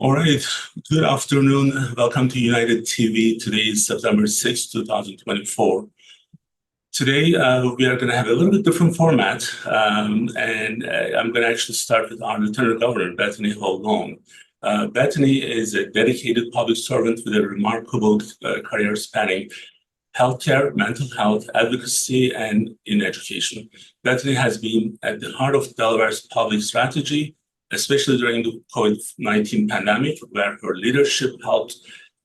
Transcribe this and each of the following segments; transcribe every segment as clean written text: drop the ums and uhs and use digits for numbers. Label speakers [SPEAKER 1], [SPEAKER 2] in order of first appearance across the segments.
[SPEAKER 1] All right. Good afternoon. Welcome to United TV. Today is September 6, 2024. Today, we are going to have a little bit different format, and I'm going to actually start with our Lieutenant Governor, Bethany Hall-Long. Bethany is a dedicated public servant with a remarkable career spanning healthcare, mental health, advocacy, and in education. Bethany has been at the heart of Delaware's public strategy, especially during the COVID-19 pandemic, where her leadership helped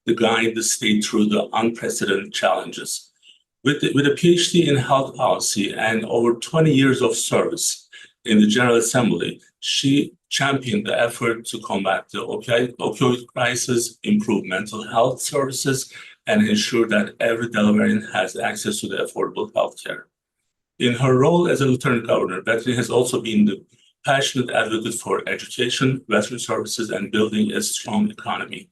[SPEAKER 1] to guide the state through the unprecedented challenges. With a PhD in health policy and over 20 years of service in the General Assembly, she championed the effort to combat the opioid crisis, improve mental health services, and ensure that every Delawarean has access to the affordable health care. In her role as a Lieutenant Governor, Bethany has also been the passionate advocate for education, veteran services, and building a strong economy.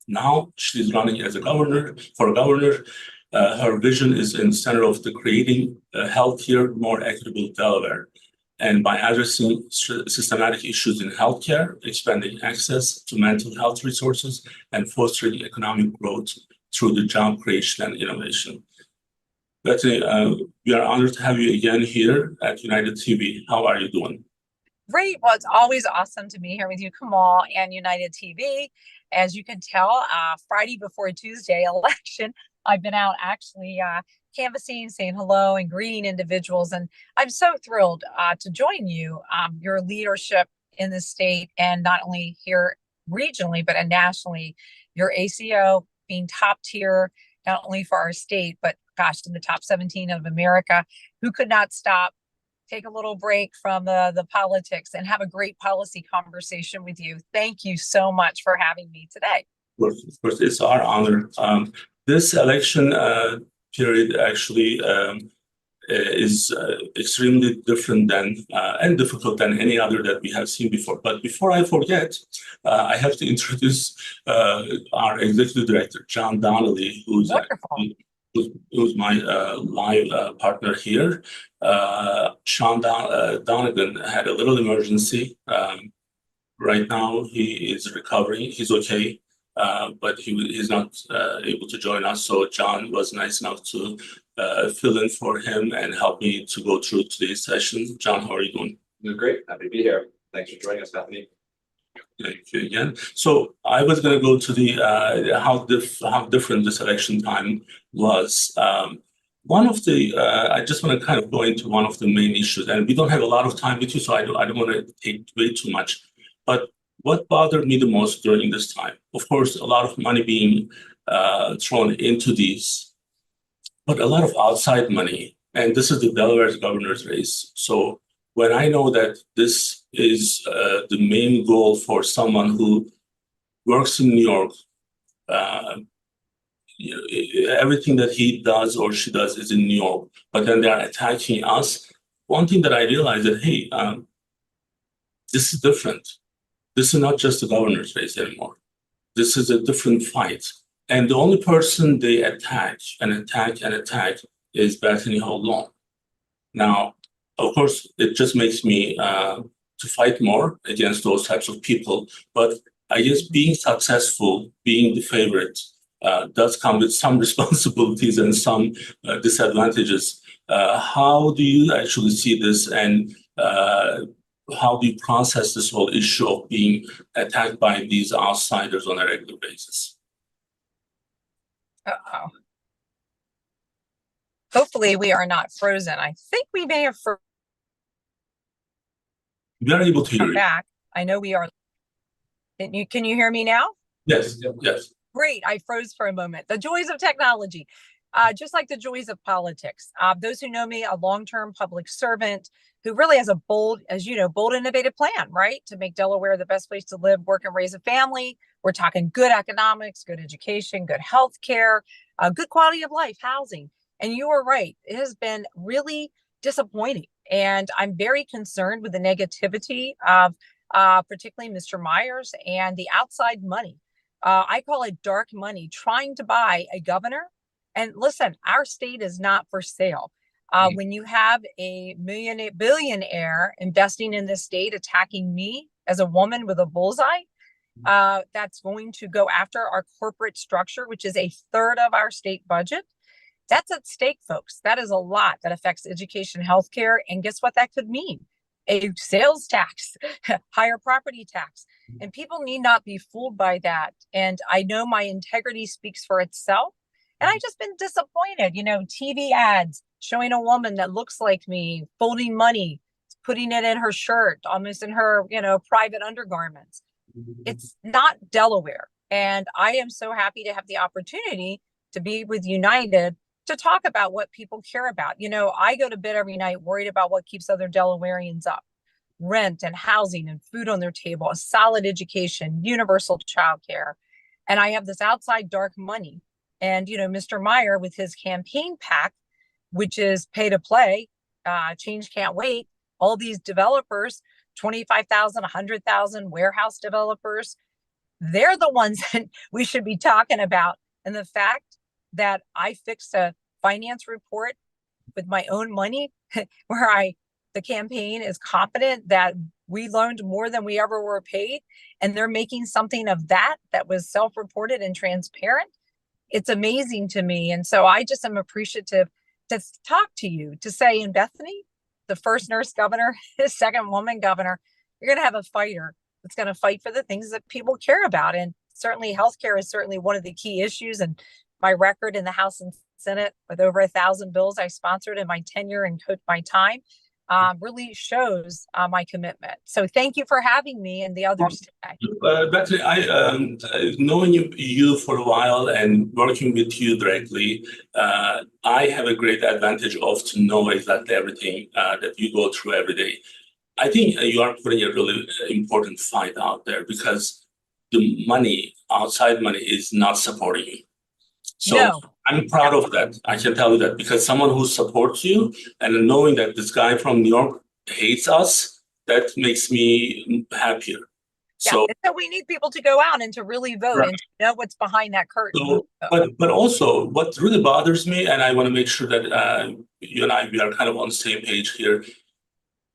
[SPEAKER 1] Now she's running as a governor. Her vision is in the center of the creating a healthier, more equitable Delaware. And by addressing systematic issues in healthcare, expanding access to mental health resources, and fostering economic growth through the job creation and innovation. Bethany, we are honored to have you again here at United TV. How are you doing?
[SPEAKER 2] Great. Well, it's always awesome to be here with you, Kemal, and United TV. As you can tell, Friday before Tuesday election, I've been out actually canvassing, saying hello and greeting individuals. And I'm so thrilled to join you, your leadership in the state, and not only here regionally, but nationally, your ACO being top tier, not only for our state, but gosh, in the top 17 of America. Who could not stop, take a little break from the politics, and have a great policy conversation with you? Thank you so much for having me today.
[SPEAKER 1] Of course, it's our honor. This election period actually is extremely different than and difficult than any other that we have seen before. But before I forget, I have to introduce our executive director, John Donnelly, who's my live partner here. Sean Dunnigan had a little emergency. Right now, he is recovering. He's okay, but he's not able to join us. So John was nice enough to fill in for him and help me to go through today's session. John, how are you doing?
[SPEAKER 3] Doing great. Happy to be here. Thanks for joining us, Bethany.
[SPEAKER 1] Thank you again. So I was going to go to the how different this election time was. One of the I just want to kind of go into one of the main issues, and we don't have a lot of time with you, so I don't want to take way too much. But what bothered me the most during this time, of course, a lot of money being thrown into these, but a lot of outside money, and this is the Delaware's governor's race. So when I know that this is the main goal for someone who works in New York, everything that he does or she does is in New York, but then they are attacking us. One thing that I realized that, hey, this is different. This is not just the governor's race anymore. This is a different fight. And the only person they attack is Bethany Hall-Long. Now, of course, it just makes me to fight more against those types of people. But I guess being successful, being the favorite, does come with some responsibilities and some disadvantages. How do you actually see this, and how do you process this whole issue of being attacked by these outsiders on a regular basis?
[SPEAKER 2] Uh-oh. Hopefully we are not frozen. I think we may have
[SPEAKER 1] We are able to hear you.
[SPEAKER 2] Back. I know we are. Can you hear me now?
[SPEAKER 1] Yes, yes.
[SPEAKER 2] Great. I froze for a moment. The joys of technology, just like the joys of politics. Those who know me, a long-term public servant who really has a bold, as you know, bold, innovative plan, right? To make Delaware the best place to live, work, and raise a family. We're talking good economics, good education, good health care, good quality of life, housing. And you are right. It has been really disappointing. And I'm very concerned with the negativity of particularly Mr. Myers and the outside money. I call it dark money, trying to buy a governor. And listen, our state is not for sale. When you have a billionaire investing in this state, attacking me as a woman with a bullseye, that's going to go after our corporate structure, which is a third of our state budget. That's at stake, folks. That is a lot that affects education, healthcare, and guess what that could mean? A sales tax, higher property tax. And people need not be fooled by that. And I know my integrity speaks for itself. And I've just been disappointed, TV ads showing a woman that looks like me folding money, putting it in her shirt, almost in her, private undergarments. It's not Delaware. And I am so happy to have the opportunity to be with United to talk about what people care about. I go to bed every night worried about what keeps other Delawareans up: rent and housing and food on their table, a solid education, universal childcare. And I have this outside dark money. And, Mr. Meyer with his campaign PAC, which is pay to play, change can't wait, all these developers, 25,000, 100,000 warehouse developers, they're the ones that we should be talking about. And the fact that I fixed a finance report with my own money where the campaign is confident that we loaned more than we ever were paid, and they're making something of that was self-reported and transparent. It's amazing to me. And so I just am appreciative to talk to you, to say, in Bethany, the first nurse governor, the second woman governor, you're going to have a fighter that's going to fight for the things that people care about. And certainly healthcare is certainly one of the key issues. And my record in the House and Senate with over 1,000 bills I sponsored in my tenure and my time really shows my commitment. So thank you for having me and the others today.
[SPEAKER 1] Bethany, knowing you for a while and working with you directly, I have a great advantage of to know exactly everything that you go through every day. I think you are putting a really important fight out there because the money, outside money, is not supporting you. So
[SPEAKER 2] No.
[SPEAKER 1] I'm proud of that. I can tell you that because someone who supports you and knowing that this guy from New York hates us, that makes me happier.
[SPEAKER 2] Yeah, so we need people to go out and to really vote, right, and to know what's behind that curtain.
[SPEAKER 1] So, but also what really bothers me, and I want to make sure that you and we are kind of on the same page here.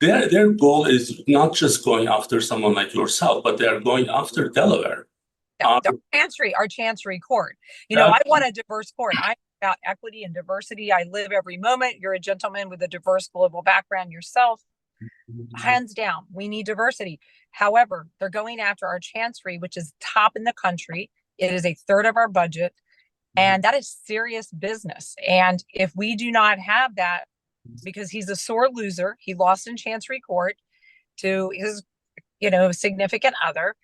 [SPEAKER 1] Their goal is not just going after someone like yourself, but they are going after Delaware.
[SPEAKER 2] Our Chancery court. I want a diverse court. I'm about equity and diversity. I live every moment. You're a gentleman with a diverse global background yourself. Hands down, we need diversity. However, they're going after our Chancery, which is top in the country. It is a third of our budget, and that is serious business. And if we do not have that, because he's a sore loser, he lost in Chancery court to his, significant other.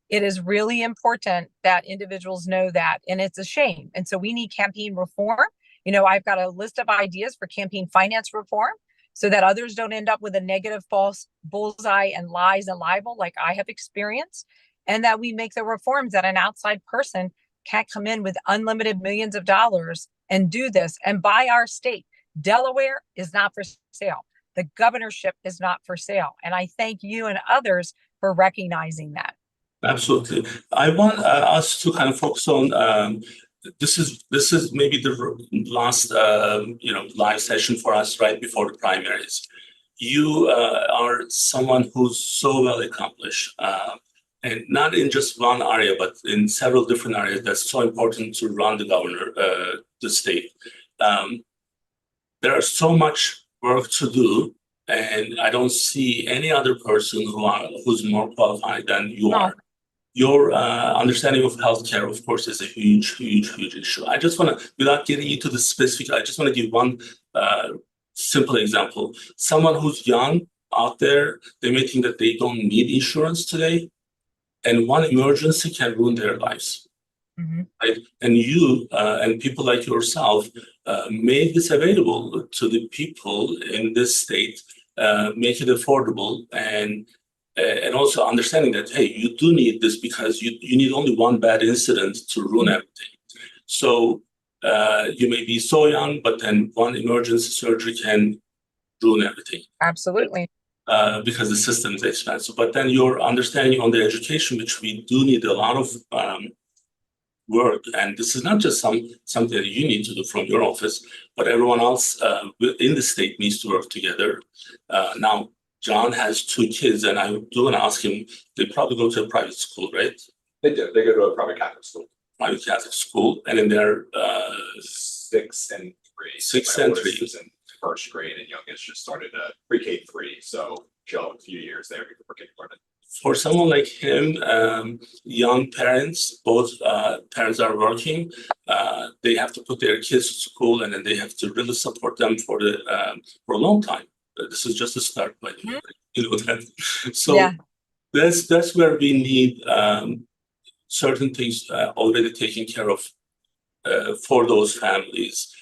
[SPEAKER 2] It is really important that individuals know that, and it's a shame. And so we need campaign reform. I've got a list of ideas for campaign finance reform so that others don't end up with a negative false bullseye and lies and libel like I have experienced, and that we make the reforms that an outside person can't come in with unlimited millions of dollars and do this and buy our state. Delaware is not for sale. The governorship is not for sale. And I thank you and others for recognizing that.
[SPEAKER 1] Absolutely. I want us to kind of focus on this is maybe the last live session for us right before the primaries. You are someone who's so well accomplished, and not in just one area, but in several different areas. That's so important to run the state. There is so much work to do, and I don't see any other person who's more qualified than you are. Your understanding of healthcare, of course, is a huge issue. I just want to, without getting into the specific, I just want to give one simple example. Someone who's young out there, they may think that they don't need insurance today, and one emergency can ruin their lives. Mm-hmm. Right? And you and people like yourself made this available to the people in this state, make it affordable, and also understanding that, hey, you do need this because you need only one bad incident to ruin everything. So you may be so young, but then one emergency surgery can ruin everything.
[SPEAKER 2] Absolutely.
[SPEAKER 1] Because the system is expensive. But then your understanding on the education, which we do need a lot of work, and this is not just something that you need to do from your office, but everyone else in the state needs to work together. Now, John has 2 kids, and I do want to ask him, they probably go to a private school, right?
[SPEAKER 3] They do. They go to a private Catholic school.
[SPEAKER 1] Private Catholic school, and then they're
[SPEAKER 3] 6 and 3.
[SPEAKER 1] 6
[SPEAKER 3] My
[SPEAKER 1] and
[SPEAKER 3] oldest
[SPEAKER 1] 3.
[SPEAKER 3] is in first grade, and youngest just started pre-K 3. So she'll have a few years there before kindergarten.
[SPEAKER 1] For someone like him, young parents, both parents are working. They have to put their kids to school, and then they have to really support them for a long time. This is just a start, by the way. You know that. So
[SPEAKER 2] Yeah.
[SPEAKER 1] that's where we need certain things already taken care of for those families.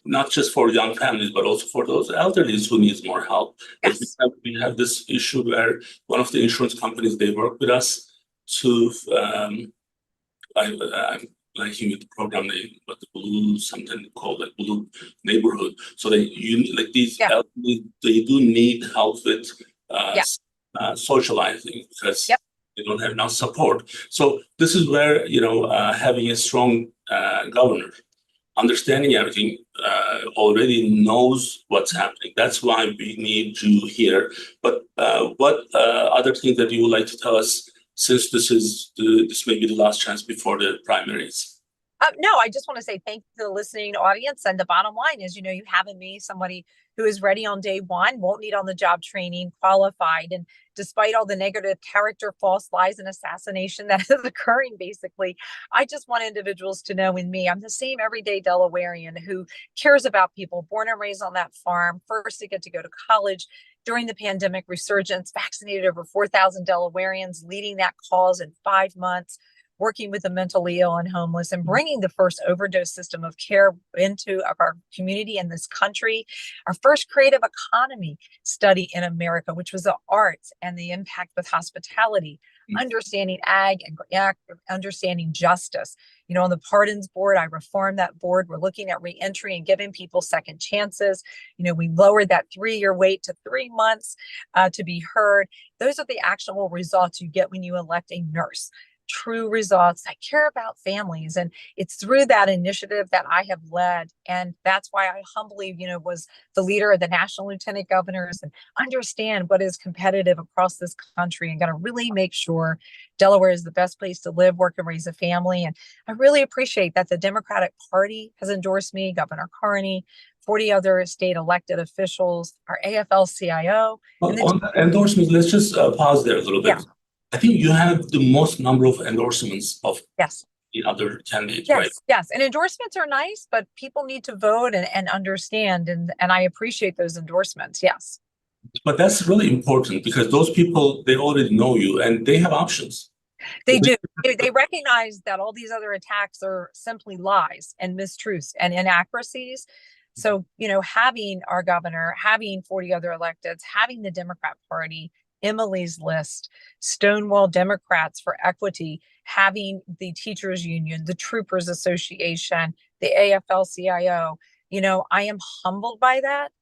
[SPEAKER 1] Not just for young families, but also for those elderly who needs more help.
[SPEAKER 2] Yes.
[SPEAKER 1] We have this issue where one of the insurance companies, they work with us to, I'm blanking with the program name, but the blue, something called like blue neighborhood. So like these
[SPEAKER 2] Yeah.
[SPEAKER 1] elderly, they do need help with socializing because they don't have enough support. So this is where, having a strong governor, understanding everything, already knows what's happening. That's why we need you here. But what other things that you would like to tell us, since this may be the last chance before the primaries?
[SPEAKER 2] No, I just want to say thank you to the listening audience. And the bottom line is, you have in me somebody who is ready on day one, won't need on the job training, qualified. And despite all the negative character, false lies, and assassination that is occurring, basically, I just want individuals to know in me, I'm the same everyday Delawarean who cares about people, born and raised on that farm, first to get to go to college. During the pandemic resurgence, vaccinated over 4,000 Delawareans, leading that cause in 5 months, working with the mentally ill and homeless, and bringing the first overdose system of care into our community and this country. Our first creative economy study in America, which was the arts and the impact with hospitality, understanding ag and understanding justice. On the pardons board, I reformed that board. We're looking at reentry and giving people second chances. We lowered that 3-year wait to 3 months to be heard. Those are the actionable results you get when you elect a nurse. True results that care about families. And it's through that initiative that I have led. And that's why I humbly, was the leader of the national lieutenant governors and understand what is competitive across this country and got to really make sure Delaware is the best place to live, work, and raise a family. And I really appreciate that the Democratic Party has endorsed me, Governor Carney, 40 other state elected officials, our AFL-CIO.
[SPEAKER 1] On endorsements, let's just pause there a little bit.
[SPEAKER 2] Yeah.
[SPEAKER 1] I think you have the most number of endorsements of the other candidates, right?
[SPEAKER 2] Yes. And endorsements are nice, but people need to vote and understand. And I appreciate those endorsements. Yes.
[SPEAKER 1] But that's really important because those people, they already know you and they have options.
[SPEAKER 2] They do. They recognize that all these other attacks are simply lies and mistruths and inaccuracies. So, having our governor, having 40 other electeds, having the Democrat Party, Emily's List, Stonewall Democrats for Equity, having the Teachers Union, the Troopers Association, the AFL-CIO, I am humbled by that.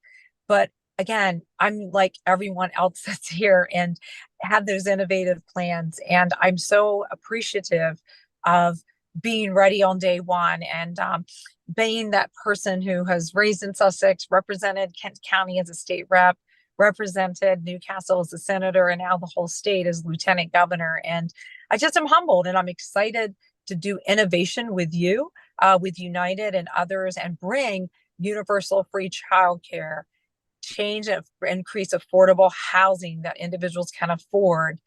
[SPEAKER 2] But again, I'm like everyone else that's here and have those innovative plans. And I'm so appreciative of being ready on day one and being that person who has raised in Sussex, represented Kent County as a state rep, represented Newcastle as a senator, and now the whole state as lieutenant governor. And I just am humbled, and I'm excited to do innovation with you, with United and others, and bring universal free childcare, change and increase affordable housing that individuals can afford,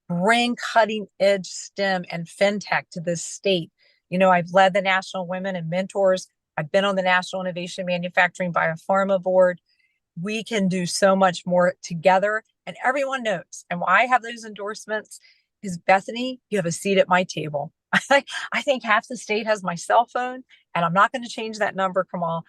[SPEAKER 2] bring cutting edge STEM and fintech to this state. I've led the National Women and Mentors. I've been on the National Innovation Manufacturing Biopharma Board. We can do so much more together, and everyone knows. And why I have those endorsements is, Bethany, you have a seat at my table. I think half the state has my cell phone, and I'm not going to change that number, Kemal.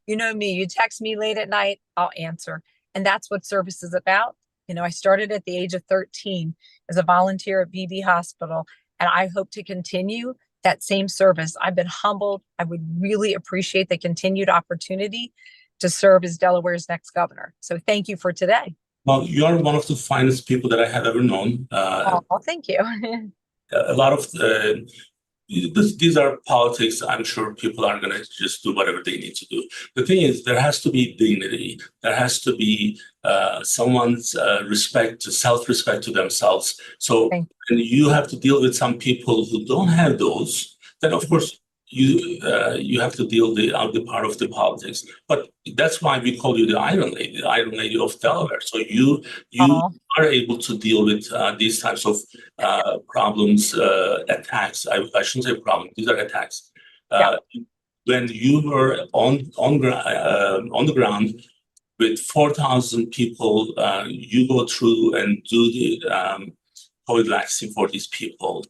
[SPEAKER 2] You know me, you text me late at night, I'll answer. And that's what service is about. I started at the age of 13 as a volunteer at BB Hospital, and I hope to continue that same service. I've been humbled. I would really appreciate the continued opportunity to serve as Delaware's next governor. So thank you for today.
[SPEAKER 1] Well, you are one of the finest people that I have ever known.
[SPEAKER 2] Oh, thank you.
[SPEAKER 1] A lot of these are politics. I'm sure people are going to just do whatever they need to do. The thing is, there has to be dignity. There has to be someone's self-respect to themselves. So
[SPEAKER 2] Thank
[SPEAKER 1] and you have to deal with some people who don't have those. Then, of course, you have to deal the other part of the politics. But that's why we call you the Iron Lady of Delaware. So you
[SPEAKER 2] Aw.
[SPEAKER 1] are able to deal with these types of problems, attacks. I shouldn't say problems; these are attacks. When you were on the ground with 4,000 people, you go through and do the COVID vaccine for these people.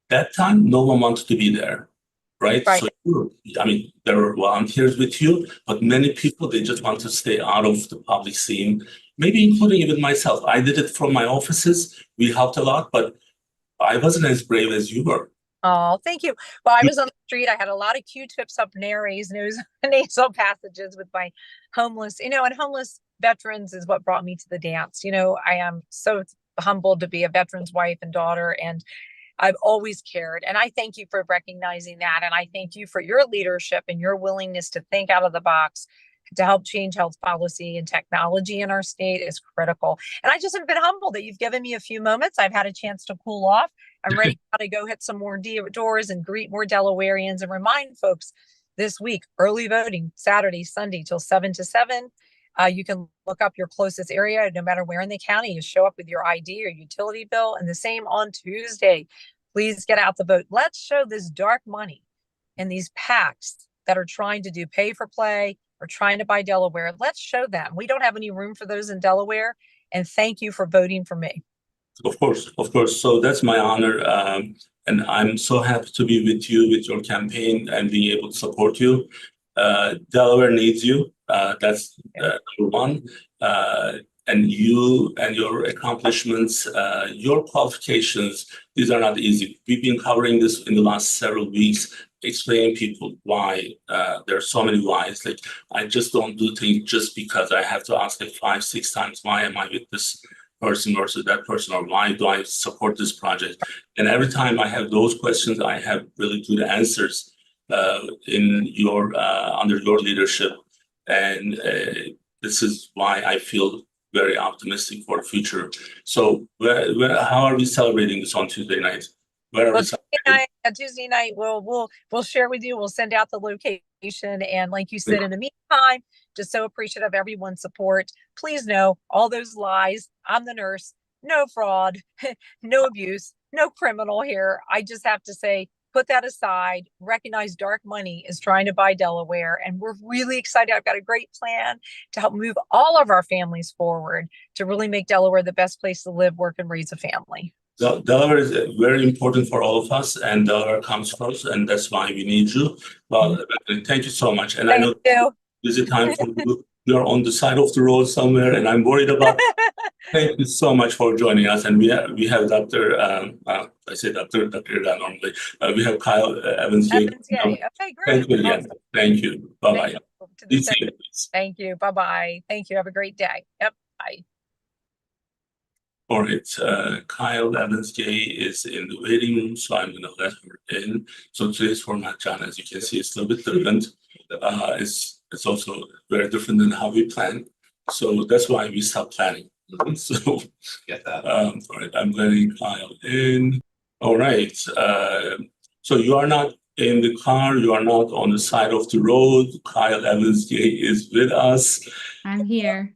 [SPEAKER 1] That time, no one wanted to be there, right?
[SPEAKER 2] Right.
[SPEAKER 1] So, I mean, there were volunteers with you, but many people, they just want to stay out of the public scene, maybe including even myself. I did it from my offices. We helped a lot, but I wasn't as brave as you were.
[SPEAKER 2] Oh, thank you. Well, I was on the street. I had a lot of Q-tips up Nary's nasal passages with my homeless, and homeless veterans is what brought me to the dance. I am so humbled to be a veteran's wife and daughter, and I've always cared. And I thank you for recognizing that. And I thank you for your leadership and your willingness to think out of the box to help change health policy, and technology in our state is critical. And I just have been humbled that you've given me a few moments. I've had a chance to cool off. I'm ready to go hit some more doors and greet more Delawareans and remind folks this week, early voting, Saturday, Sunday till 7 to 7. You can look up your closest area, no matter where in the county. You show up with your ID or utility bill, and the same on Tuesday. Please get out the vote. Let's show this dark money and these PACs that are trying to do pay for play or trying to buy Delaware. Let's show them. We don't have any room for those in Delaware. And thank you for voting for me.
[SPEAKER 1] Of course. So that's my honor. And I'm so happy to be with you, with your campaign, and being able to support you. Delaware needs you. That's number one. And you and your accomplishments, your qualifications, these are not easy. We've been covering this in the last several weeks, explaining people why there are so many whys. Like, I just don't do things just because I have to ask it 5-6 times, why am I with this person versus that person, or why do I support this project? And every time I have those questions, I have really good answers in your under your leadership. And this is why I feel very optimistic for the future. So how are we celebrating this on Tuesday night? Where are we celebrating?
[SPEAKER 2] Tuesday night, we'll share with you. We'll send out the location. And like you said, in the meantime, just so appreciative of everyone's support. Please know all those lies. I'm the nurse. No fraud, no abuse, no criminal here. I just have to say, put that aside. Recognize dark money is trying to buy Delaware. And we're really excited. I've got a great plan to help move all of our families forward to really make Delaware the best place to live, work, and raise a family.
[SPEAKER 1] Delaware is very important for all of us, and Delaware comes first, and that's why we need you. Well, thank you so much. And I know busy time for you. You're on the side of the road somewhere, and I'm worried about. Thank you so much for joining us. And we have Dr. I say Dr. Erkan normally. We have Kyle Evans.
[SPEAKER 2] Okay, great.
[SPEAKER 1] Thank you again. Thank you. Bye-bye.
[SPEAKER 2] Thank you. Bye-bye. Thank you. Have a great day. Yep. Bye.
[SPEAKER 1] All right. Kyle Evans Gay is in the waiting room, so I'm going to let her in. So today's format, John, as you can see, it's a little bit different. It's also very different than how we plan. So that's why we stopped planning. So
[SPEAKER 3] Get that.
[SPEAKER 1] all right, I'm letting Kyle in. All right. So you are not in the car, you are not on the side of the road. Kyle Evans Gay is with us.
[SPEAKER 4] I'm here.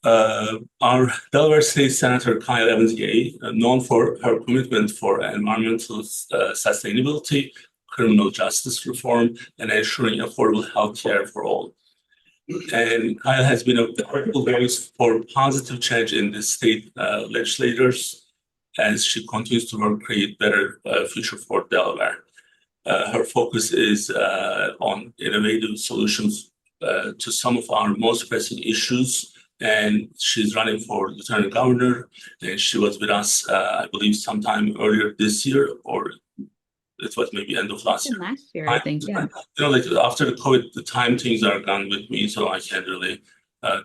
[SPEAKER 1] Our Delaware State Senator Kyle Evans Gay, known for her commitment for environmental sustainability, criminal justice reform, and ensuring affordable health care for all. And Kyle has been a powerful voice for positive change in the state legislators as she continues to work to create better future for Delaware. Her focus is on innovative solutions to some of our most pressing issues. And she's running for Lieutenant Governor. And she was with us, I believe, sometime earlier this year, or it was maybe end of last year.
[SPEAKER 4] Last year, I think. Yeah.
[SPEAKER 1] Like after the COVID, the time things are gone with me, so I can't really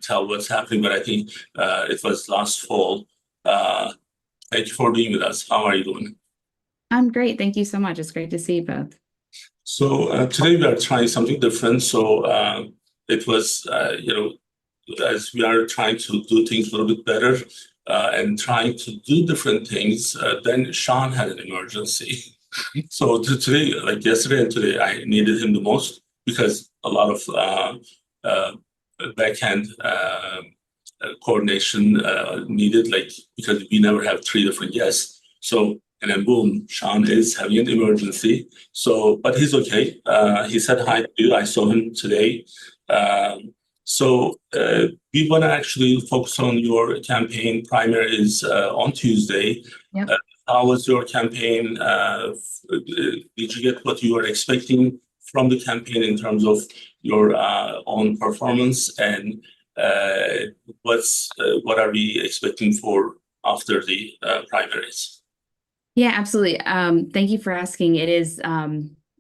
[SPEAKER 1] tell what's happening. But I think it was last fall. Thank you for being with us. How are you doing?
[SPEAKER 4] I'm great. Thank you so much. It's great to see you both.
[SPEAKER 1] So today we are trying something different. So it was, as we are trying to do things a little bit better and trying to do different things, then Sean had an emergency. So today, like yesterday and today, I needed him the most because a lot of backhand coordination needed, like because we never have three different guests. So and then boom, Sean is having an emergency. So, but he's okay. He said hi to you. I saw him today. So we want to actually focus on your campaign. Primary is on Tuesday.
[SPEAKER 4] Yep.
[SPEAKER 1] How was your campaign? Did you get what you were expecting from the campaign in terms of your own performance? And what are we expecting for after the primaries?
[SPEAKER 4] Yeah, absolutely. Thank you for asking. It is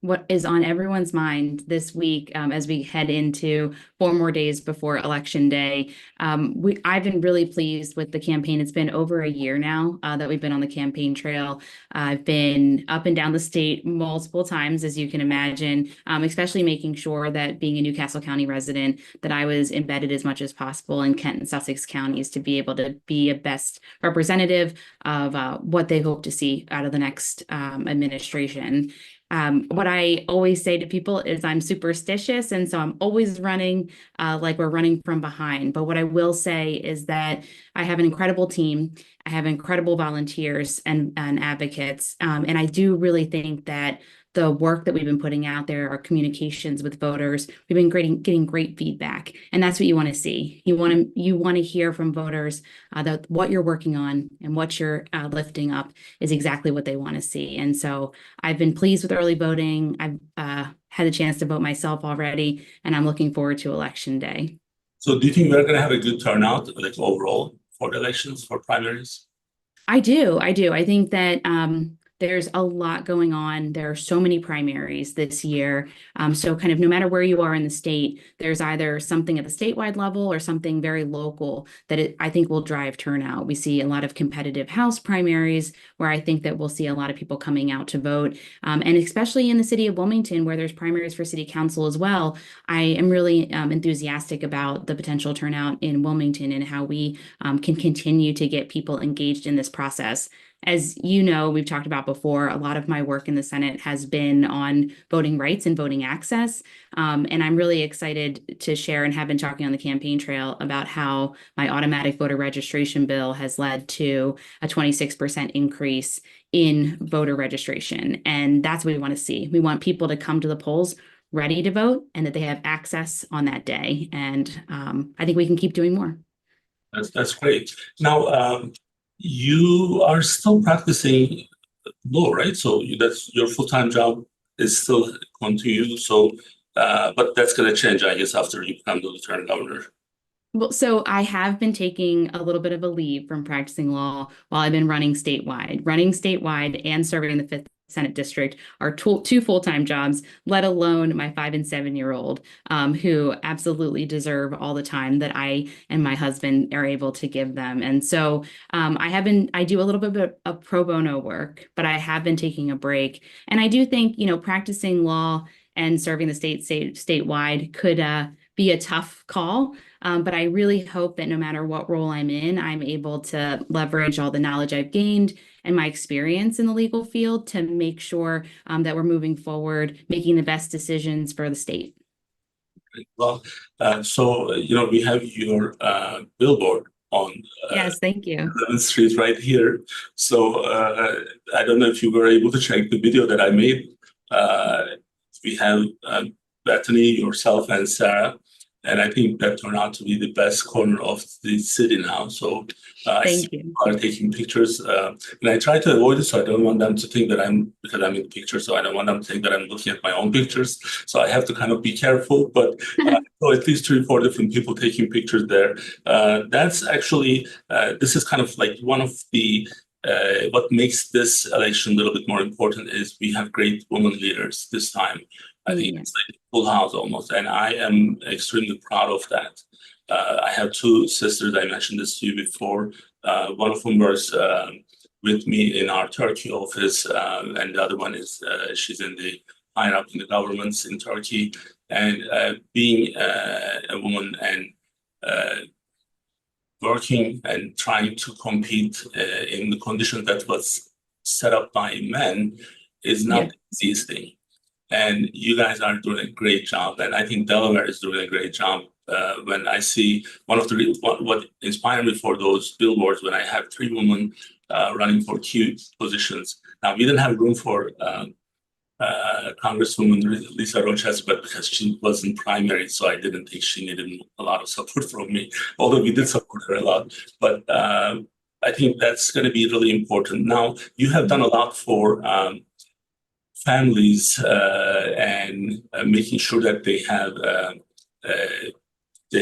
[SPEAKER 4] what is on everyone's mind this week as we head into 4 more days before Election Day. I've been really pleased with the campaign. It's been over a year now that we've been on the campaign trail. I've been up and down the state multiple times, as you can imagine, especially making sure that being a Newcastle County resident, that I was embedded as much as possible in Kent and Sussex counties to be able to be a best representative of what they hope to see out of the next administration. What I always say to people is I'm superstitious, and so I'm always running like we're running from behind. But what I will say is that I have an incredible team. I have incredible volunteers and advocates. And I do really think that the work that we've been putting out there, our communications with voters, we've been getting great feedback. And that's what you want to see. You want to hear from voters that what you're working on and what you're lifting up is exactly what they want to see. And so I've been pleased with early voting. I've had a chance to vote myself already, and I'm looking forward to Election Day.
[SPEAKER 1] So do you think we're going to have a good turnout, like overall, for the elections, for primaries?
[SPEAKER 4] I do. I think that there's a lot going on. There are so many primaries this year. So kind of no matter where you are in the state, there's either something at the statewide level or something very local that I think will drive turnout. We see a lot of competitive House primaries where I think that we'll see a lot of people coming out to vote. And especially in the city of Wilmington, where there's primaries for city council as well, I am really enthusiastic about the potential turnout in Wilmington and how we can continue to get people engaged in this process. As you know, we've talked about before, a lot of my work in the Senate has been on voting rights and voting access. And I'm really excited to share and have been talking on the campaign trail about how my automatic voter registration bill has led to a 26% increase in voter registration. And that's what we want to see. We want people to come to the polls ready to vote and that they have access on that day. And I think we can keep doing more.
[SPEAKER 1] That's great. Now, you are still practicing law, right? So that's your full-time job is still continue. So, but that's going to change, I guess, after you become the Lieutenant Governor.
[SPEAKER 4] Well, so I have been taking a little bit of a leave from practicing law while I've been running statewide and serving the 5th Senate District are two full-time jobs, let alone my 5- and 7-year-old, who absolutely deserve all the time that I and my husband are able to give them. And so I do a little bit of pro bono work, but I have been taking a break. And I do think, practicing law and serving the statewide could be a tough call. But I really hope that no matter what role I'm in, I'm able to leverage all the knowledge I've gained and my experience in the legal field to make sure that we're moving forward, making the best decisions for the state.
[SPEAKER 1] Well, so, we have your billboard on
[SPEAKER 4] Yes, thank you.
[SPEAKER 1] 11th Street right here. So I don't know if you were able to check the video that I made. We have Bethany, yourself, and Sarah. And I think that turned out to be the best corner of the city now. So
[SPEAKER 4] thank you.
[SPEAKER 1] Are taking pictures. And I try to avoid it, so I don't want them to think that because I'm in the picture, so I don't want them to think that I'm looking at my own pictures. So I have to kind of be careful. But so at least 3 or 4 different people taking pictures there. That's actually, this is kind of like one of the, what makes this election a little bit more important is we have great women leaders this time. I think it's like full house almost, and I am extremely proud of that. I have 2 sisters. I mentioned this to you before. One of them was with me in our Turkey office, and the other one is she's in the higher up in the governments in Turkey. And being a woman and working and trying to compete in the condition that was set up by men is not the easiest thing. And you guys are doing a great job. And I think Delaware is doing a great job. When I see what inspired me for those billboards, when I have 3 women running for key positions. Now, we didn't have room for Congresswoman Lisa Rochester, but because she wasn't primary, so I didn't think she needed a lot of support from me, although we did support her a lot. But I think that's going to be really important. Now, you have done a lot for families and making sure that they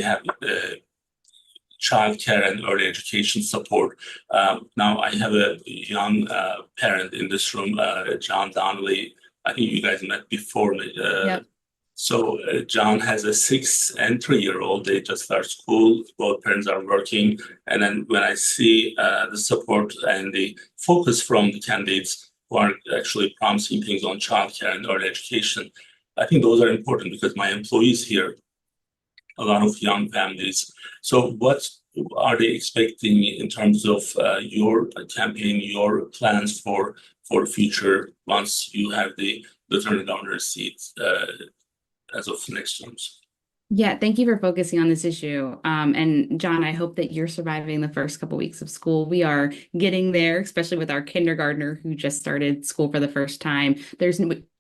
[SPEAKER 1] have childcare and early education support. Now, I have a young parent in this room, John Donnelly. I think you guys met before. So John has a 6 and 3-year-old. They just start school. Both parents are working. And then when I see the support and the focus from the candidates who are actually promising things on childcare and early education, I think those are important because my employees here, a lot of young families. So what are they expecting in terms of your campaign, your plans for future once you have the Lieutenant Governor's seat as of next terms?
[SPEAKER 4] Yeah, thank you for focusing on this issue. And John, I hope that you're surviving the first couple weeks of school. We are getting there, especially with our kindergartner who just started school for the first time.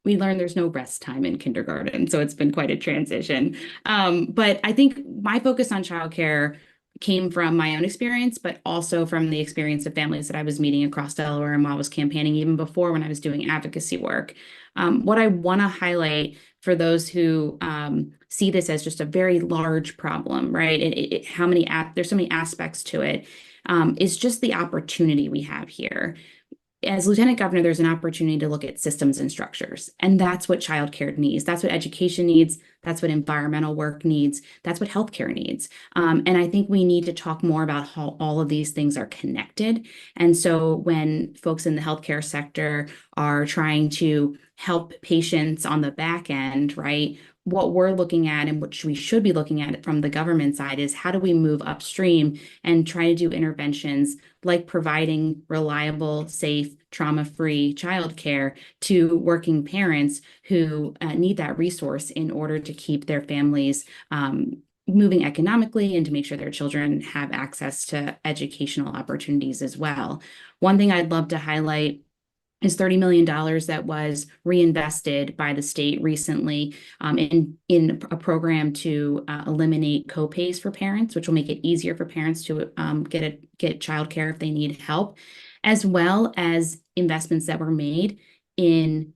[SPEAKER 4] We learned there's no rest time in kindergarten, so it's been quite a transition. But I think my focus on childcare came from my own experience, but also from the experience of families that I was meeting across Delaware and while I was campaigning, even before when I was doing advocacy work. What I want to highlight for those who see this as just a very large problem, right? There's so many aspects to it, is just the opportunity we have here. As Lieutenant Governor, there's an opportunity to look at systems and structures, and that's what childcare needs. That's what education needs. That's what environmental work needs. That's what healthcare needs. And I think we need to talk more about how all of these things are connected. And so when folks in the healthcare sector are trying to help patients on the back end, right, what we're looking at and what we should be looking at from the government side is how do we move upstream and try to do interventions like providing reliable, safe, trauma-free childcare to working parents who need that resource in order to keep their families moving economically and to make sure their children have access to educational opportunities as well. One thing I'd love to highlight is $30 million that was reinvested by the state recently in a program to eliminate co-pays for parents, which will make it easier for parents to get childcare if they need help, as well as investments that were made in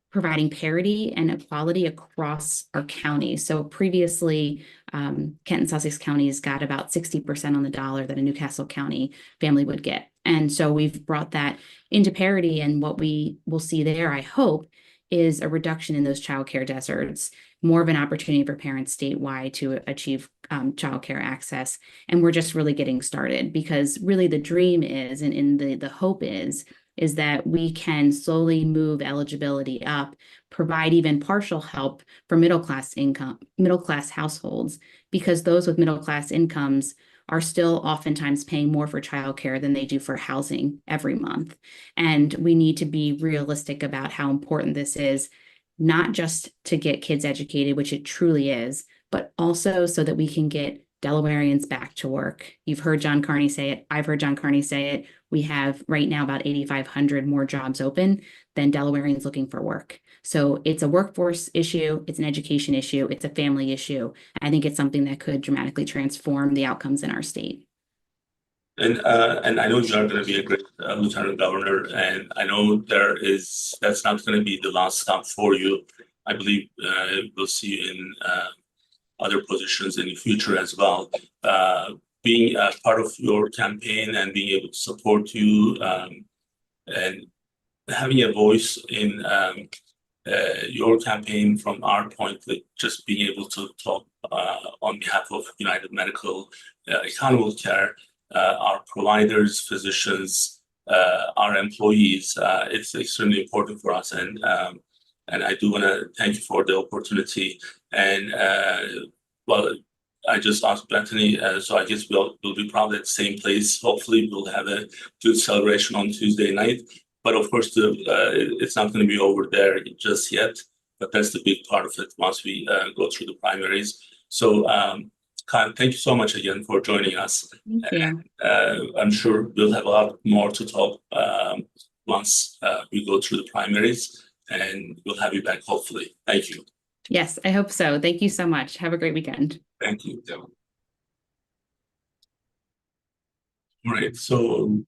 [SPEAKER 4] providing parity and equality across our counties. So previously, Kent and Sussex counties got about 60% on the dollar that a Newcastle County family would get. And so we've brought that into parity, and what we will see there, I hope, is a reduction in those childcare deserts, more of an opportunity for parents statewide to achieve childcare access. And we're just really getting started, because really the dream is, and the hope is that we can slowly move eligibility up, provide even partial help for middle class households, because those with middle class incomes are still oftentimes paying more for childcare than they do for housing every month. And we need to be realistic about how important this is, not just to get kids educated, which it truly is, but also so that we can get Delawareans back to work. You've heard John Carney say it. I've heard John Carney say it. We have right now about 8,500 more jobs open than Delawareans looking for work. So it's a workforce issue, it's an education issue, it's a family issue. I think it's something that could dramatically transform the outcomes in our state.
[SPEAKER 1] And I know you are going to be a great Lieutenant Governor, and I know that's not going to be the last stop for you. I believe we'll see you in other positions in the future as well. Being a part of your campaign and being able to support you and having a voice in your campaign from our point, like just being able to talk on behalf of United Medical Accountable Care, our providers, physicians, our employees. It's extremely important for us, and I do want to thank you for the opportunity. And well, I just asked Bethany, so I guess we'll be probably at the same place. Hopefully, we'll have a good celebration on Tuesday night. But of course, it's not going to be over there just yet. But that's the big part of it once we go through the primaries. So, Kyle, thank you so much again for joining us.
[SPEAKER 4] Thank you.
[SPEAKER 1] I'm sure we'll have a lot more to talk once we go through the primaries, and we'll have you back hopefully. Thank you.
[SPEAKER 4] Yes, I hope so. Thank you so much. Have a great weekend.
[SPEAKER 1] Thank you. All right, so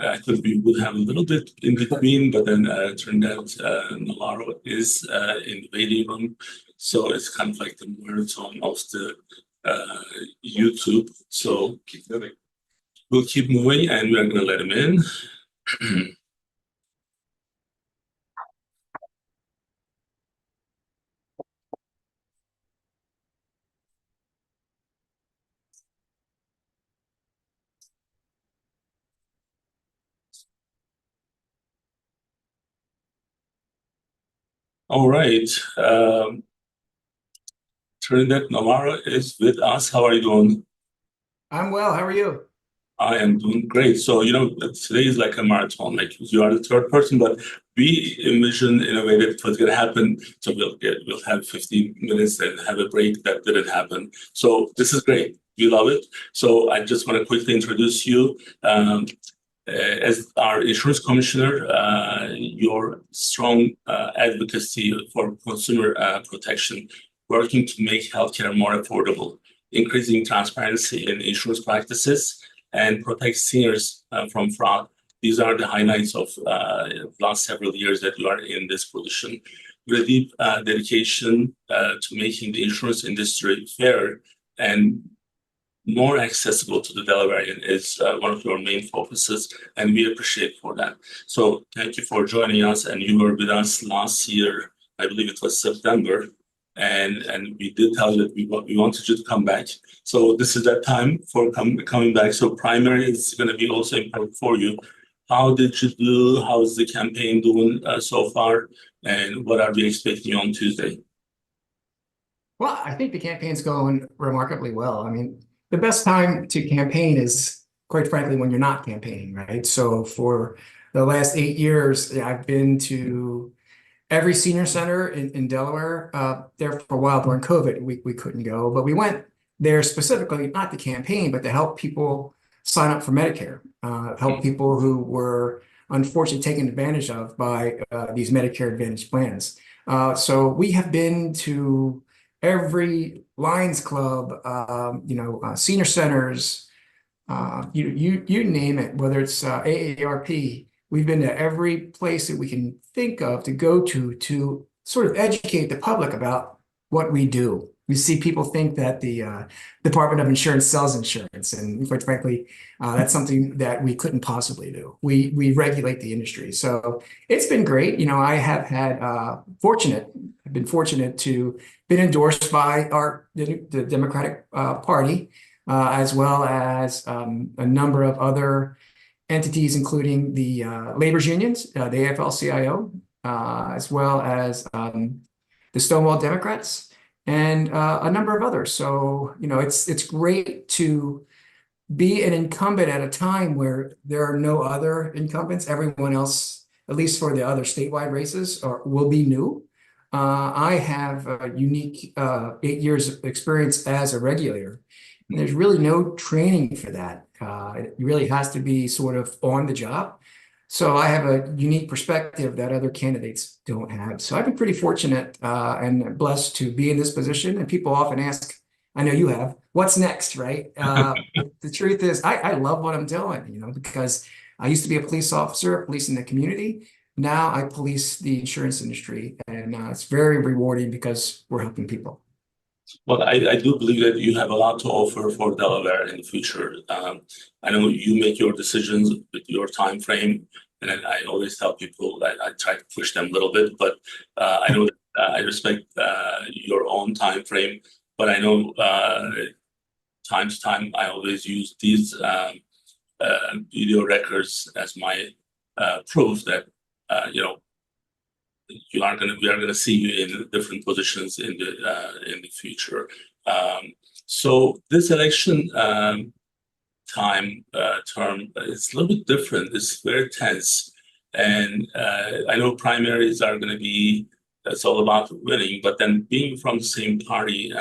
[SPEAKER 1] I thought we would have a little bit in between, but then Trinidad Navarro is in the waiting room. So it's kind of like the marathon of the YouTube. So
[SPEAKER 3] Keep moving.
[SPEAKER 1] we'll keep moving and we're going to let him in. All right. Trinidad Navarro is with us. How are you doing?
[SPEAKER 5] I'm well. How are you?
[SPEAKER 1] I am doing great. So, today is like a marathon. Like you are the third person, but we envisioned in a way that it was going to happen. So we'll have 15 minutes and have a break. That didn't happen. So this is great. We love it. So I just want to quickly introduce you. As our insurance commissioner, your strong advocacy for consumer protection, working to make healthcare more affordable, increasing transparency in insurance practices, and protect seniors from fraud. These are the highlights of the last several years that you are in this position. With a deep dedication to making the insurance industry fair and more accessible to the Delawarean is one of your main focuses, and we appreciate for that. So thank you for joining us, and you were with us last year, I believe it was September, and we did tell you that we wanted you to come back. So this is that time for coming back. So primary is going to be also important for you. How did you do? How is the campaign doing so far? And what are we expecting on Tuesday?
[SPEAKER 5] Well, I think the campaign's going remarkably well. I mean, the best time to campaign is, quite frankly, when you're not campaigning, right? So for the last 8 years, I've been to every senior center in Delaware. There for a while during COVID, we couldn't go, but we went there specifically, not to campaign, but to help people sign up for Medicare, help people who were unfortunately taken advantage of by these Medicare Advantage plans. So we have been to every Lions Club, senior centers, you name it, whether it's AARP. We've been to every place that we can think of to go to sort of educate the public about what we do. We see people think that the Department of Insurance sells insurance, and quite frankly, that's something that we couldn't possibly do. We regulate the industry, so it's been great. I have had been fortunate to been endorsed by the Democratic Party, as well as a number of other entities, including the labor's unions, the AFL-CIO, as well as the Stonewall Democrats, and a number of others. So, it's great to be an incumbent at a time where there are no other incumbents. Everyone else, at least for the other statewide races, will be new. I have a unique 8 years of experience as a regulator. And there's really no training for that. It really has to be sort of on the job. So I have a unique perspective that other candidates don't have. So I've been pretty fortunate and blessed to be in this position. And people often ask, I know you have, what's next, right? The truth is, I love what I'm doing, because I used to be a police officer, policing the community. Now I police the insurance industry, and it's very rewarding because we're helping people.
[SPEAKER 1] Well, I do believe that you have a lot to offer for Delaware in the future. I know you make your decisions with your time frame, and I always tell people that I try to push them a little bit, but I know that I respect your own time frame, but I know time to time I always use these video records as my proof that we are gonna see you in different positions in the future. So this election term is a little bit different. It's very tense, and I know primaries are going to be. It's all about winning, but then being from the same party,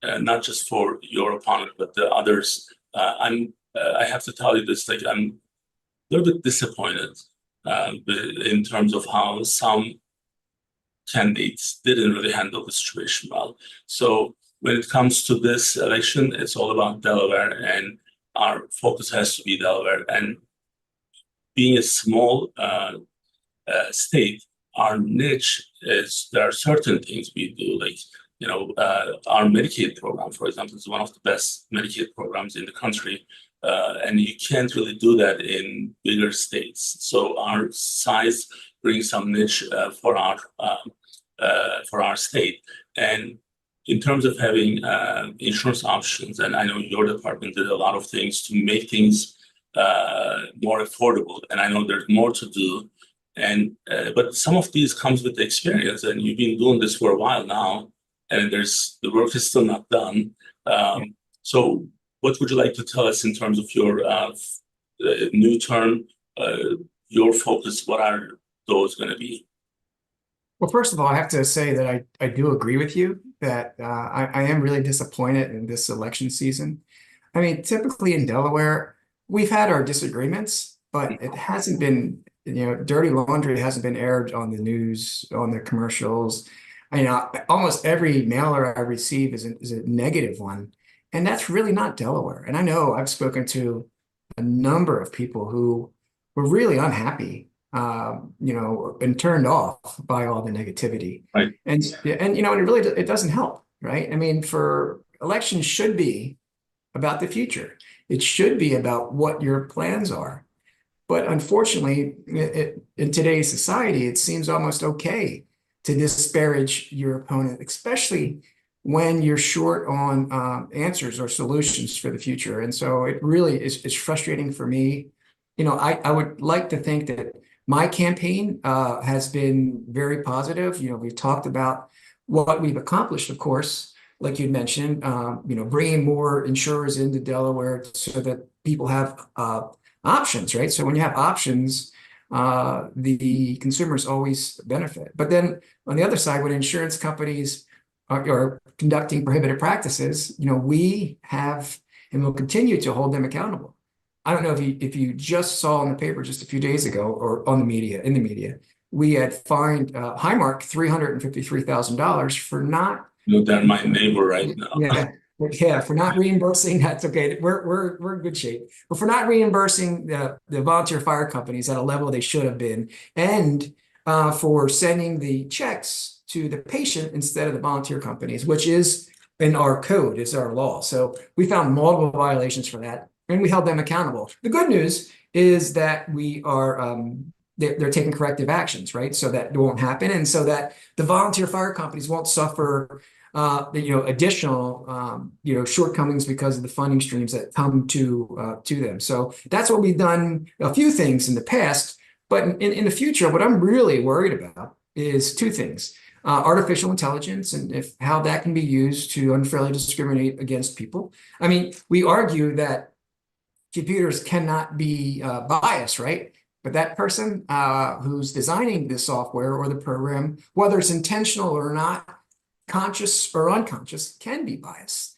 [SPEAKER 1] not just for your opponent but the others. I have to tell you this: like, I'm a little bit disappointed in terms of how some candidates didn't really handle the situation well. So when it comes to this election, it's all about Delaware, and our focus has to be Delaware. And being a small state, our niche is there are certain things we do, like our Medicaid program, for example, is one of the best Medicaid programs in the country, and you can't really do that in bigger states. So our size brings some niche for our state. And in terms of having insurance options, and I know your department did a lot of things to make things more affordable, and I know there's more to do. And but some of these comes with the experience, and you've been doing this for a while now, and the work is still not done. So what would you like to tell us in terms of your new term, your focus? What are those going to be?
[SPEAKER 5] Well, first of all, I have to say that I do agree with you that I am really disappointed in this election season. I mean, typically in Delaware, we've had our disagreements, but it hasn't been, dirty laundry hasn't been aired on the news, on the commercials. Almost every mailer I receive is a negative one, and that's really not Delaware. And I know I've spoken to a number of people who were really unhappy, and turned off by all the negativity.
[SPEAKER 1] Right.
[SPEAKER 5] And it doesn't help, right? I mean, elections should be about the future. It should be about what your plans are. But unfortunately, in today's society, it seems almost okay to disparage your opponent, especially when you're short on answers or solutions for the future. And so it really is frustrating for me. I would like to think that my campaign has been very positive. We've talked about what we've accomplished, of course, like you mentioned, bringing more insurers into Delaware so that people have options, right? So when you have options, the consumers always benefit. But then on the other side, when insurance companies are conducting prohibited practices, we have and will continue to hold them accountable. I don't know if you just saw in the paper just a few days ago, or in the media, we had fined Highmark $353,000 for not.
[SPEAKER 1] They're my neighbor right now.
[SPEAKER 5] Yeah, for not reimbursing. That's okay. We're in good shape, but for not reimbursing the volunteer fire companies at a level they should have been, and for sending the checks to the patient instead of the volunteer companies, which is in our code, is our law. So we found multiple violations for that, and we held them accountable. The good news is that we are they're taking corrective actions, right? So that won't happen, and so that the volunteer fire companies won't suffer additional shortcomings because of the funding streams that come to them. So that's what we've done. A few things in the past, but in the future, what I'm really worried about is two things: artificial intelligence and how that can be used to unfairly discriminate against people. I mean, we argue that computers cannot be biased, right? But that person who's designing the software or the program, whether it's intentional or not, conscious or unconscious, can be biased.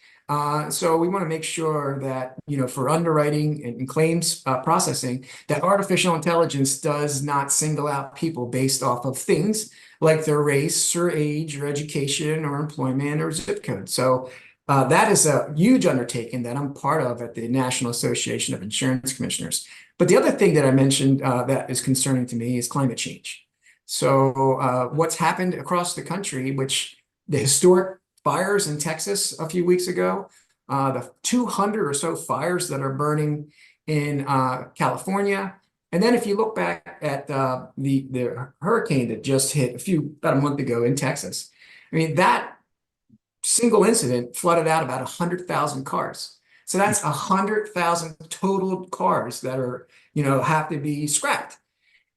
[SPEAKER 5] So we want to make sure that, for underwriting and claims processing, that artificial intelligence does not single out people based off of things like their race or age or education or employment or zip code. So that is a huge undertaking that I'm part of at the National Association of Insurance Commissioners. But the other thing that I mentioned that is concerning to me is climate change. So what's happened across the country, which the historic fires in Texas a few weeks ago, the 200 or so fires that are burning in California. And then if you look back at the hurricane that just hit about a month ago in Texas, I mean, that single incident flooded out about 100,000 cars. So that's 100,000 total cars that are, have to be scrapped.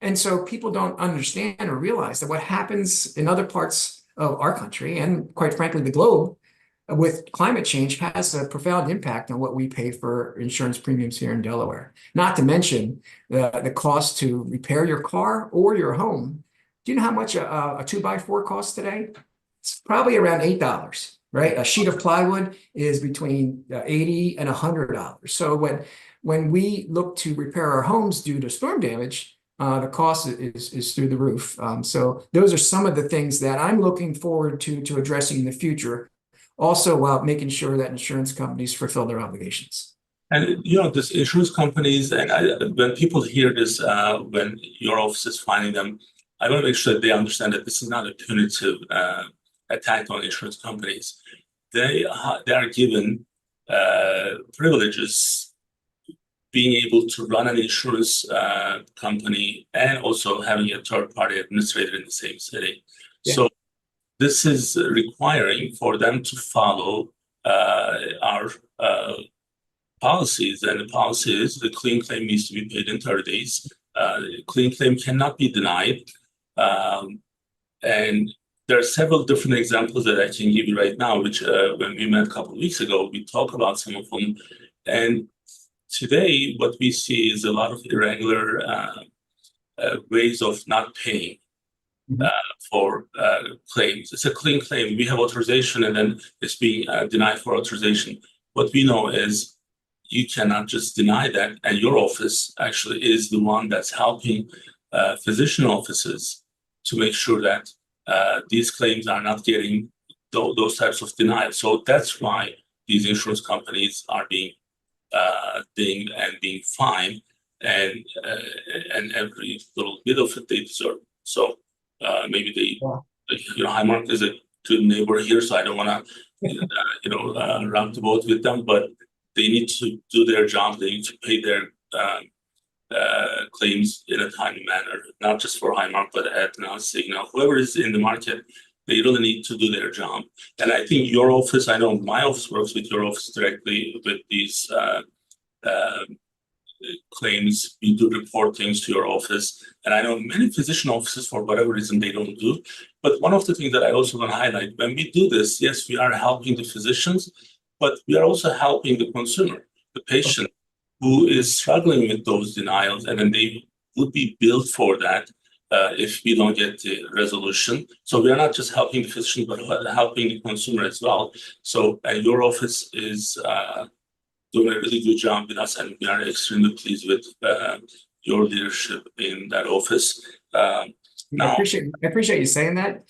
[SPEAKER 5] And so people don't understand or realize that what happens in other parts of our country and quite frankly, the globe with climate change has a profound impact on what we pay for insurance premiums here in Delaware. Not to mention the cost to repair your car or your home. Do you know how much a 2x4 costs today? It's probably around $8, right? A sheet of plywood is between $80 and $100. So when we look to repair our homes due to storm damage, the cost is through the roof. So those are some of the things that I'm looking forward to addressing in the future. Also, while making sure that insurance companies fulfill their obligations.
[SPEAKER 1] And this insurance companies, and when people hear this, when your office is finding them, I want to make sure that they understand that this is not a punitive attack on insurance companies. They are given privileges, being able to run an insurance company and also having a third-party administrator in the same city. Yeah. So this is requiring for them to follow our policies, and the policy is the clean claim needs to be paid in 30 days. Clean claim cannot be denied. And there are several different examples that I can give you right now, which when we met a couple of weeks ago, we talked about some of them. And today, what we see is a lot of irregular ways of not paying for claims. It's a clean claim. We have authorization, and then it's being denied for authorization. What we know is you cannot just deny that, and your office actually is the one that's helping physician offices to make sure that these claims are not getting those types of denials. So that's why these insurance companies are being dinged and being fined, and every little bit of it they deserve. So maybe Highmark is a good neighbor here, so I don't want to rock the boat with them, but they need to do their job. They need to pay their claims in a timely manner, not just for Highmark, but Erkan, Signal, whoever is in the market. They really need to do their job. And I think your office, I know my office works with your office directly with these claims. You do report things to your office. And I know many physician offices, for whatever reason, they don't do. But one of the things that I also want to highlight, when we do this, yes, we are helping the physicians, but we are also helping the consumer, the patient, who is struggling with those denials, and then they would be billed for that if we don't get the resolution. So we are not just helping the physician, but helping the consumer as well. So your office is doing a really good job with us, and we are extremely pleased with your leadership in that office.
[SPEAKER 5] I appreciate you saying that,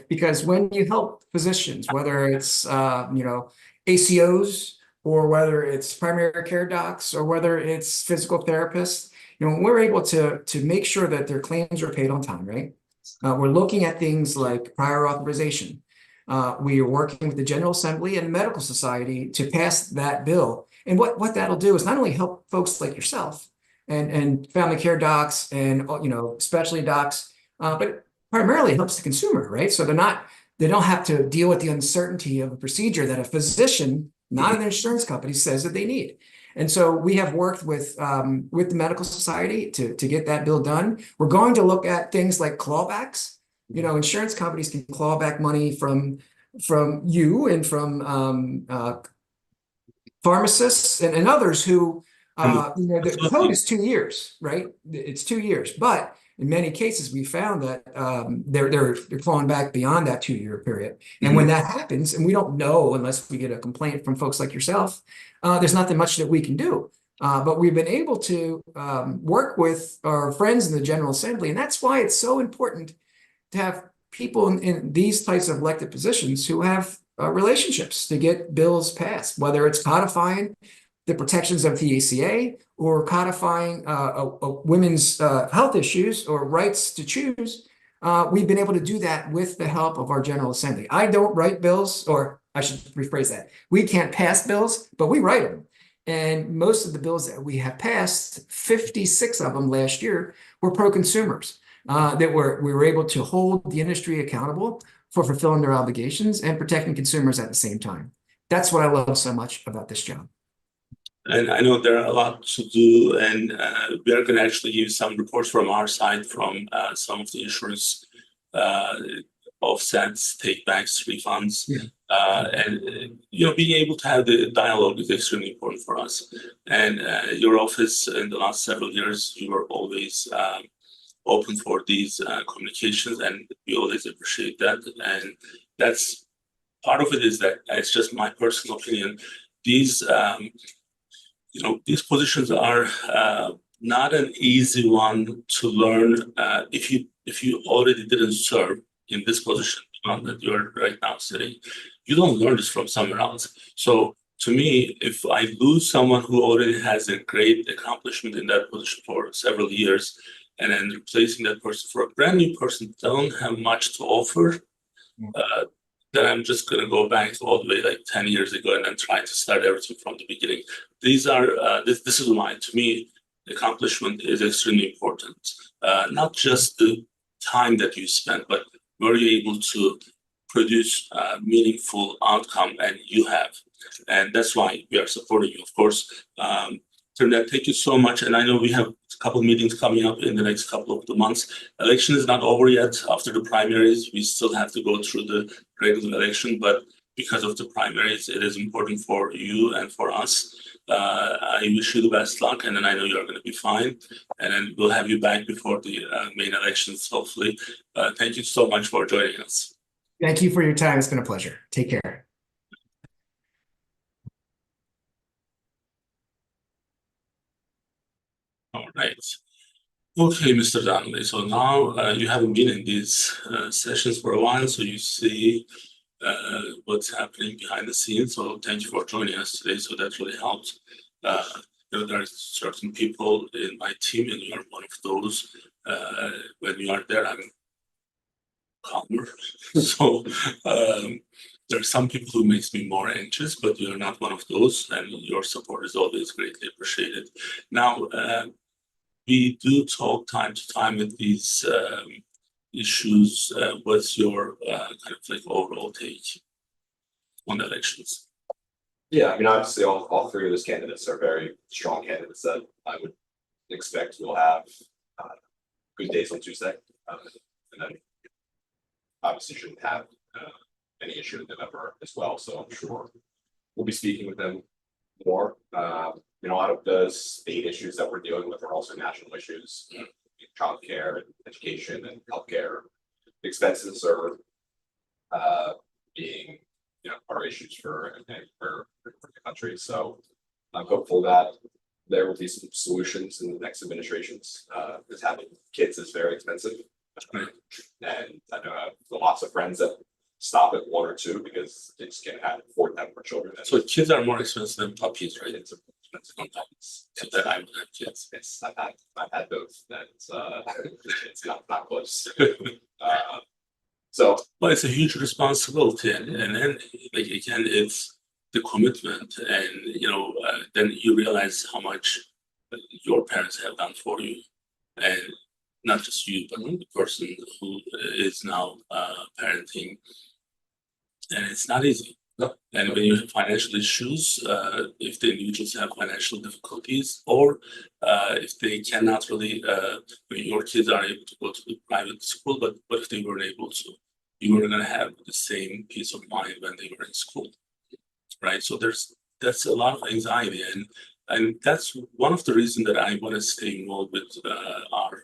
[SPEAKER 5] because when you help physicians, whether it's, ACOs, or whether it's primary care docs, or whether it's physical therapists, when we're able to make sure that their claims are paid on time, right? We're looking at things like prior authorization. We are working with the General Assembly and Medical Society to pass that bill. And what that'll do is not only help folks like yourself and family care docs and, specialty docs, but primarily helps the consumer, right? So they don't have to deal with the uncertainty of a procedure that a physician, not an insurance company, says that they need. And so we have worked with the Medical Society to get that bill done. We're going to look at things like clawbacks. Insurance companies can claw back money from you and from pharmacists and others who, the code is 2 years, right? It's 2 years, but in many cases, we found that they're clawing back beyond that 2-year period. And when that happens, and we don't know unless we get a complaint from folks like yourself, there's nothing much that we can do. But we've been able to work with our friends in the General Assembly, and that's why it's so important to have people in these types of elected positions who have relationships to get bills passed, whether it's codifying the protections of the ACA or codifying women's health issues or rights to choose. We've been able to do that with the help of our General Assembly. I don't write bills, or I should rephrase that. We can't pass bills, but we write them. And most of the bills that we have passed, 56 of them last year, were pro-consumers. We were able to hold the industry accountable for fulfilling their obligations and protecting consumers at the same time. That's what I love so much about this job.
[SPEAKER 1] And I know there are a lot to do, and we are going to actually use some reports from our side from some of the insurance offsets, takebacks, refunds.
[SPEAKER 5] Yeah.
[SPEAKER 1] And being able to have the dialogue is extremely important for us. And your office in the last several years, you were always open for these communications, and we always appreciate that. And that's part of it is that it's just my personal opinion. These these positions are not an easy one to learn if you already didn't serve in this position that you're right now sitting. You don't learn this from somewhere else. So to me, if I lose someone who already has a great accomplishment in that position for several years, and then replacing that person for a brand new person don't have much to offer, then I'm just going to go back all the way like 10 years ago and then try to start everything from the beginning. These are this is why, to me, accomplishment is extremely important. Not just the time that you spent, but were you able to produce meaningful outcome, and you have. And that's why we are supporting you, of course. Trinidad, thank you so much. And I know we have a couple of meetings coming up in the next couple of months. Election is not over yet. After the primaries, we still have to go through the regular election, but because of the primaries, it is important for you and for us. I wish you the best luck, and then I know you're going to be fine. And then we'll have you back before the main elections, hopefully. Thank you so much for joining us.
[SPEAKER 5] Thank you for your time. It's been a pleasure. Take care.
[SPEAKER 1] All right. Okay, Mr. Donnelly. So now you haven't been in these sessions for a while, so you see what's happening behind the scenes. So thank you for joining us today. So that really helped. There are certain people in my team, and you are one of those. When you are there, I'm calmer. So there are some people who makes me more anxious, but you're not one of those, and your support is always greatly appreciated. Now, we do talk time to time with these issues. What's your kind of like overall take on the elections?
[SPEAKER 3] Yeah, I mean, obviously, all three of those candidates are very strong candidates that I would expect will have good days on Tuesday, and then obviously shouldn't have any issue with them ever as well. So I'm sure we'll be speaking with them more. A lot of the state issues that we're dealing with are also national issues. Childcare, and education, and healthcare expenses are being our issues for the country. So I'm hopeful that there will be some solutions in the next administrations. Because having kids is very expensive, and I know I have lots of friends that stop at one or two because they just can't afford that for children.
[SPEAKER 1] So kids are more expensive than puppies, right? It's expensive on puppies. So that I would have kids.
[SPEAKER 3] Yes, I've had both. That's it's not close.
[SPEAKER 1] Well, it's a huge responsibility, and then like again, it's the commitment, and then you realize how much your parents have done for you, and not just you, but the person who is now parenting, and it's not easy.
[SPEAKER 3] No.
[SPEAKER 1] And when you have financial issues, if the individuals have financial difficulties, or if they cannot really, when your kids are able to go to the private school, but what if they weren't able to? You were going to have the same peace of mind when they were in school, right? So that's a lot of anxiety, and that's one of the reasons that I want to stay involved with our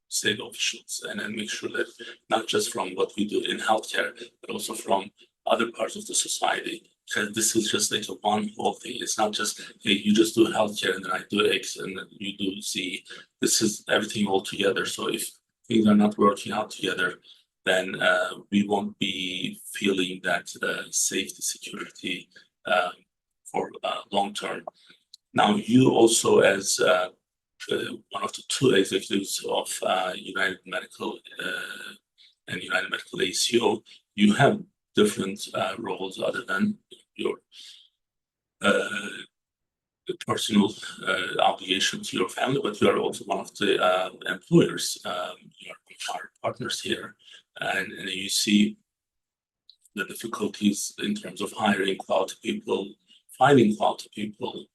[SPEAKER 1] state officials, and then make sure that not just from what we do in healthcare, but also from other parts of the society, because this is just like a one whole thing. It's not just, hey, you just do healthcare and then I do X and then you do Z. This is everything all together. So if things are not working out together, then we won't be feeling that safety, security for long term. Now, you also, as one of the two executives of United Medical and United Medical ACO, you have different roles other than your personal obligation to your family, but you are also one of the employers. You are our partners here, and you see the difficulties in terms of hiring quality people, finding quality people,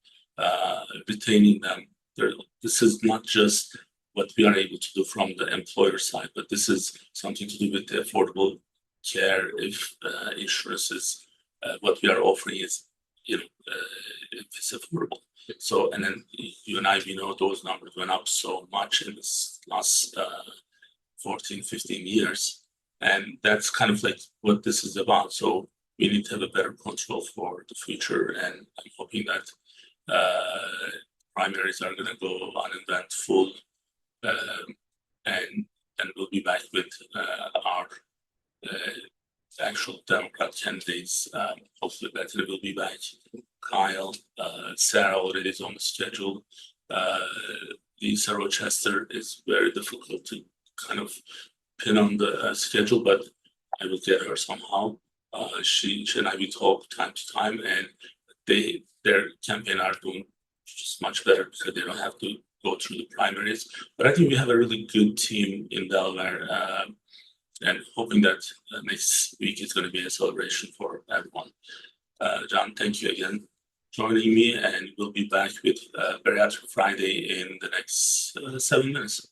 [SPEAKER 1] retaining them. This is not just what we are able to do from the employer side, but this is something to do with the affordable care. If insurance is what we are offering is, if it's affordable. So, and then you and I, we know those numbers went up so much in this last 14, 15 years. And that's kind of like what this is about. So we need to have a better control for the future. And I'm hoping that primaries are going to go uneventful. And we'll be back with our actual Democrat candidates. Hopefully Bethany will be back. Kyle, Sarah already is on the schedule. Lisa Rochester is very difficult to kind of pin on the schedule, but I will get her somehow. She and I, we talk time to time, and their campaign are doing just much better because they don't have to go through the primaries. But I think we have a really good team in Delaware, and hoping that next week is going to be a celebration for everyone. John, thank you again for joining me, and we'll be back with Bariatric Friday in the next 7 minutes.